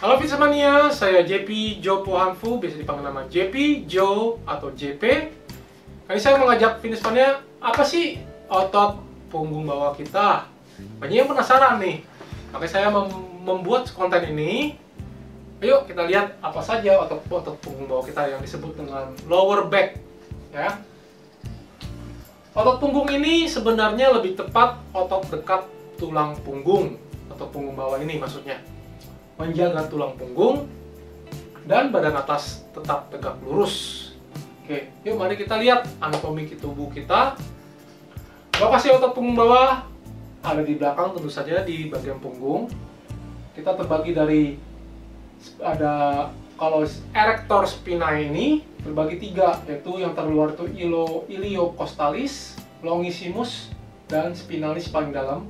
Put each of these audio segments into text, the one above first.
Halo Fitnesmania, saya JP Joe Pohanfu, biasa dipanggil nama JP, Joe, atau JP. Kali ini saya mengajak Fitnesmania, apa sih otot punggung bawah kita? Banyak yang penasaran nih, makanya saya membuat konten ini. Ayo kita lihat apa saja otot punggung bawah kita yang disebut dengan lower back. Ya. Otot punggung ini sebenarnya lebih tepat otot dekat tulang punggung, atau punggung bawah ini maksudnya. Menjaga tulang punggung dan badan atas tetap tegak lurus. Oke, yuk mari kita lihat anatomi tubuh kita. Lokasi otot punggung bawah ada di belakang, tentu saja di bagian punggung. Kita terbagi dari kalau erector spinae ini terbagi tiga, yaitu yang terluar itu iliocostalis, longissimus, dan spinalis paling dalam,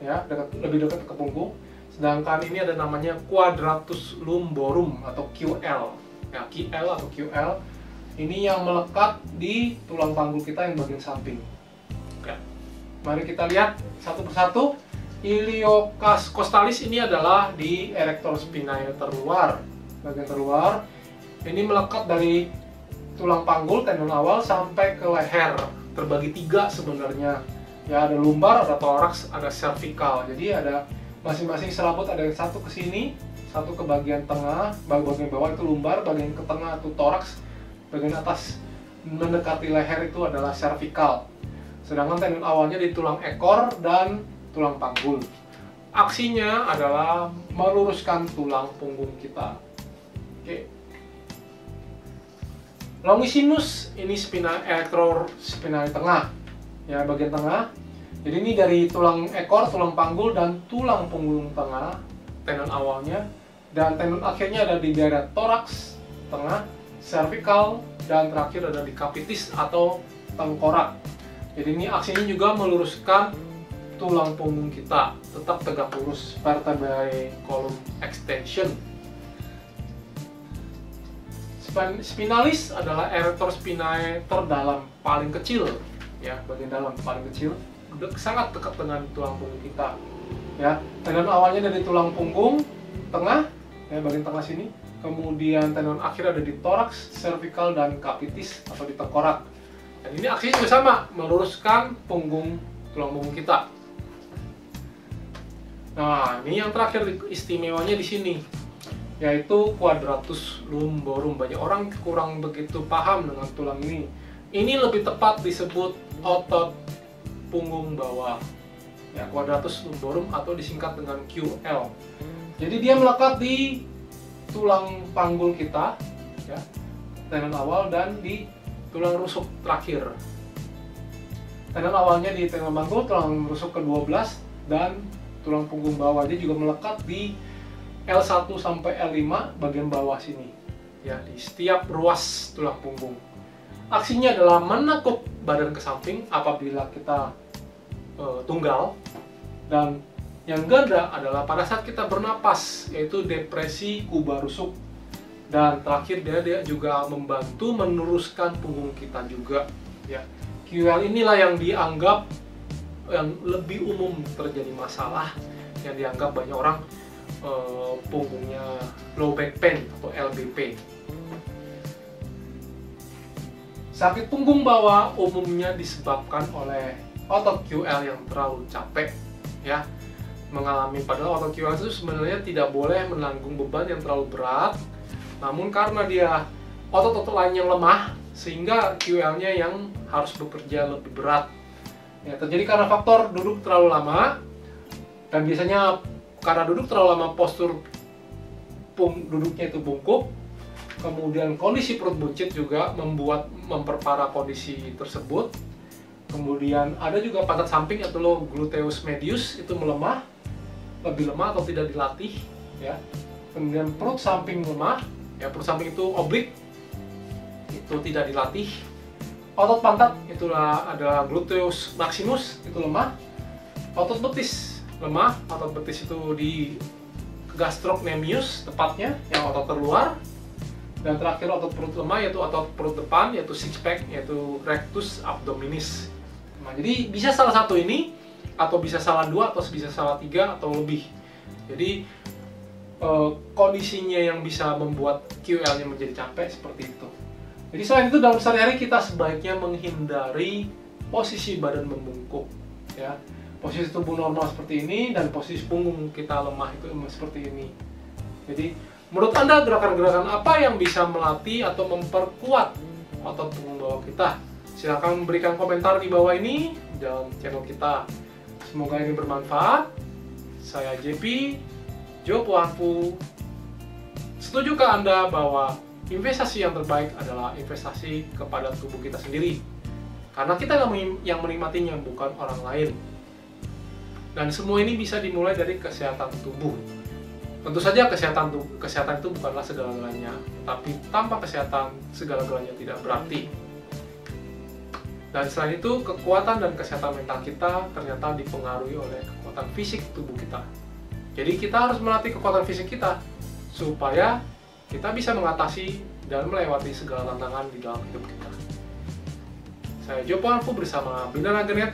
ya, lebih dekat ke punggung. Sedangkan ini ada namanya quadratus lumborum atau QL, ya, QL atau QL. Ini yang melekat di tulang panggul kita yang bagian samping. Oke. Mari kita lihat satu persatu. Iliocostalis ini adalah di erector spinae terluar, bagian terluar. Ini melekat dari tulang panggul tendon awal sampai ke leher. Terbagi tiga sebenarnya. Ya, ada lumbar, ada thorax, ada cervical. Jadi ada masing-masing serabut, ada yang satu ke sini, satu ke bagian tengah, bagian bawah itu lumbar, bagian ke tengah itu thorax, bagian atas mendekati leher itu adalah cervical. Sedangkan tendon awalnya di tulang ekor dan tulang panggul. Aksinya adalah meluruskan tulang punggung kita. Oke. Longissimus ini erector spinae tengah, ya, bagian tengah. Jadi ini dari tulang ekor, tulang panggul, dan tulang punggung tengah, tendon awalnya, dan tendon akhirnya ada di daerah thorax tengah, cervical, dan terakhir ada di capitis atau tengkorak. Jadi ini aksinya juga meluruskan tulang punggung kita, tetap tegak lurus, vertebrae column extension. Spinalis adalah erector spinae terdalam, paling kecil, ya, bagian dalam paling kecil, sangat dekat dengan tulang punggung kita, ya. Tendon awalnya dari tulang punggung tengah, ya, bagian tengah sini, kemudian tendon akhir ada di thorax, cervical, dan capitis atau di tengkorak. Dan ini aksinya juga sama, meluruskan tulang punggung kita. Nah, ini yang terakhir istimewanya di sini, yaitu quadratus lumborum. Banyak orang kurang begitu paham dengan tulang ini. Ini lebih tepat disebut otot punggung bawah, ya, quadratus lumborum atau disingkat dengan QL. Jadi dia melekat di tulang panggul kita, ya, tendon awal, dan di tulang rusuk terakhir. Tendon awalnya di tendon panggul, tulang rusuk ke-12, dan tulang punggung bawah. Dia juga melekat di L1 sampai L5 bagian bawah sini, ya, di setiap ruas tulang punggung. Aksinya adalah menekuk badan ke samping apabila kita tunggal, dan yang ganda adalah pada saat kita bernapas, yaitu depresi kubah rusuk. Dan terakhir dia juga membantu meluruskan punggung kita juga, ya. QL inilah yang dianggap yang lebih umum terjadi masalah, yang dianggap banyak orang punggungnya low back pain atau LBP. Sakit punggung bawah umumnya disebabkan oleh otot QL yang terlalu capek, ya. Padahal otot QL itu sebenarnya tidak boleh menanggung beban yang terlalu berat, namun karena dia otot-otot lain yang lemah, sehingga QL-nya yang harus bekerja lebih berat. Ya, terjadi karena faktor duduk terlalu lama, dan biasanya karena duduk terlalu lama postur duduknya itu bungkuk. Kemudian kondisi perut buncit juga memperparah kondisi tersebut. Kemudian ada juga pantat samping atau gluteus medius itu melemah, lebih lemah atau tidak dilatih, ya. Kemudian perut samping lemah, ya, perut samping itu oblik, itu tidak dilatih. Otot pantat itulah adalah gluteus maximus, itu lemah. Otot betis lemah, otot betis itu di gastrocnemius tepatnya, yang otot terluar. Dan terakhir otot perut lemah, yaitu otot perut depan, yaitu six pack, yaitu rectus abdominis. Nah, jadi bisa salah satu ini, atau bisa salah dua, atau bisa salah tiga, atau lebih. Jadi kondisinya yang bisa membuat QL-nya menjadi capek seperti itu. Jadi selain itu dalam sehari-hari kita sebaiknya menghindari posisi badan membungkuk, ya. Posisi tubuh normal seperti ini dan posisi punggung kita lemah itu seperti ini. Jadi menurut Anda gerakan-gerakan apa yang bisa melatih atau memperkuat otot punggung bawah kita? Silahkan berikan komentar di bawah ini dalam channel kita. Semoga ini bermanfaat. Saya JP, Jo Puanfu. Setujukah Anda bahwa investasi yang terbaik adalah investasi kepada tubuh kita sendiri? Karena kita yang menikmatinya, bukan orang lain. Dan semua ini bisa dimulai dari kesehatan tubuh. Tentu saja kesehatan itu bukanlah segala-galanya, tapi tanpa kesehatan segala-galanya tidak berarti. Dan selain itu, kekuatan dan kesehatan mental kita ternyata dipengaruhi oleh kekuatan fisik tubuh kita. Jadi kita harus melatih kekuatan fisik kita supaya kita bisa mengatasi dan melewati segala tantangan di dalam hidup kita. Saya Jo Puanfu bersama Binaragenet.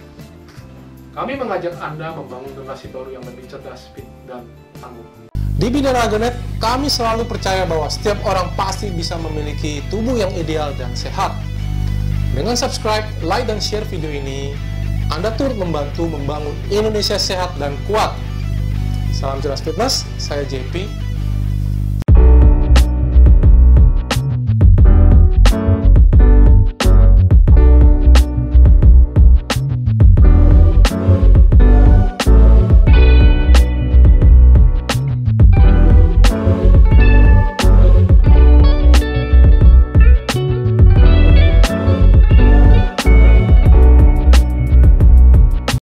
Kami mengajak Anda membangun generasi baru yang lebih cerdas, fit, dan tangguh. Di Binaragenet, kami selalu percaya bahwa setiap orang pasti bisa memiliki tubuh yang ideal dan sehat. Dengan subscribe, like, dan share video ini, Anda turut membantu membangun Indonesia sehat dan kuat. Salam jelas fitness, saya JP.